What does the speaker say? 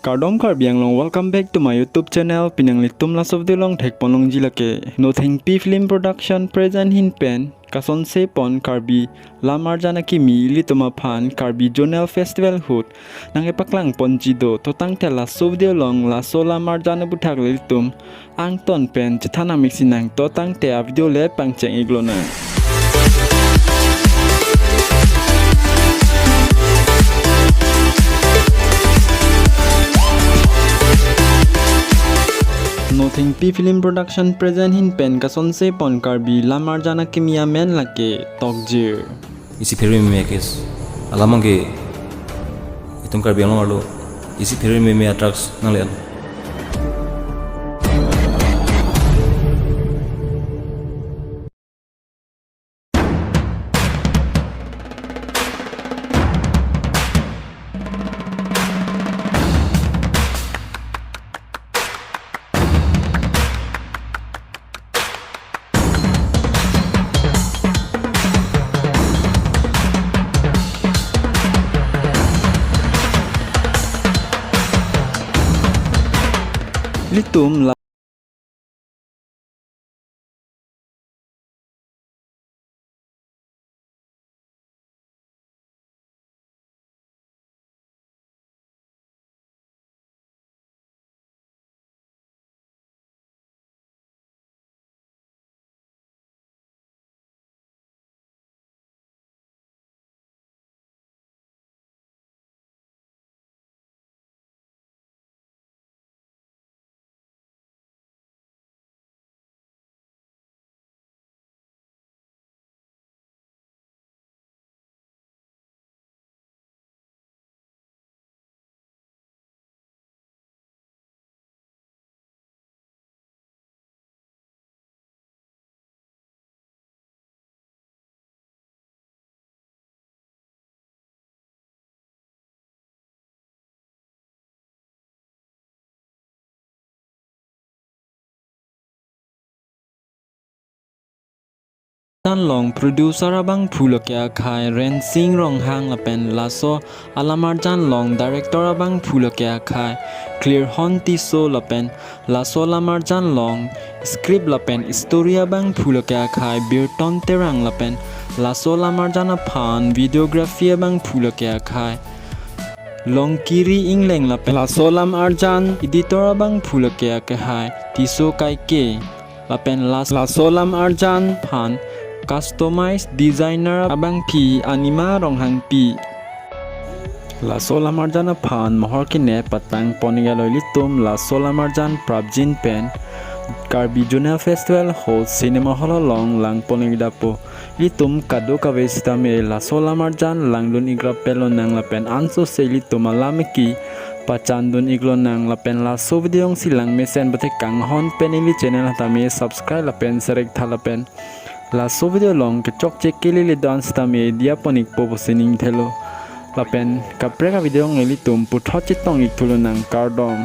Kardom Karbiang long, welcome back to my YouTube channel. Pinang litum las of the long tek ponlong jilake. Nothingpi film production present hin pen. Kason se pon Karbi Lamarjan akimi lituma pan Karbi Jonel Festival hoot. Nang epaklang pon jido totang tela of the long la sola marjan aputhak litum. Ang ton pen chitana mixinang totang te video le pangcheng iglona. Nothingpi film production present hin pen kason se pon Karbi Lamarjan akimi men lake Tokjir. Isi pheri me kes alamang ke itum Karbi along arlo isi pheri me attracts nang le Litum la Tan long producer abang phulokya khai Rensing Ronghang lapen laso Alamarjan long director abang phulokya khai Clear Hon Tisso lapen laso Lamarjan long script lapen story abang phulokya khai Birton Terang lapen laso Lamarjan aphan videography abang phulokya khai long Kiri ingleng lapen laso lam arjan editor abang phulokya khai Tisso kai ke lapen laso lam arjan phan customized designer abang pi anima Ronghangpi la sola marjan phan mohor kine patang ponigaloi litum la sola marjan prabjin pen Karbi Jonel Festival host cinema hall long lang ponigidapo litum kado kavesta me la sola marjan langlun igra pelon nang lapen anso se litum alameki pacandun iglon nang lapen la so videong silang mesen bate kang hon penili channel hatame subscribe lapen serek thalapen la so video long kechok check kelele dance tame dia ponik poposining thelo lapen kapreka video ngeli tum puthot chitong ikthulunang kardom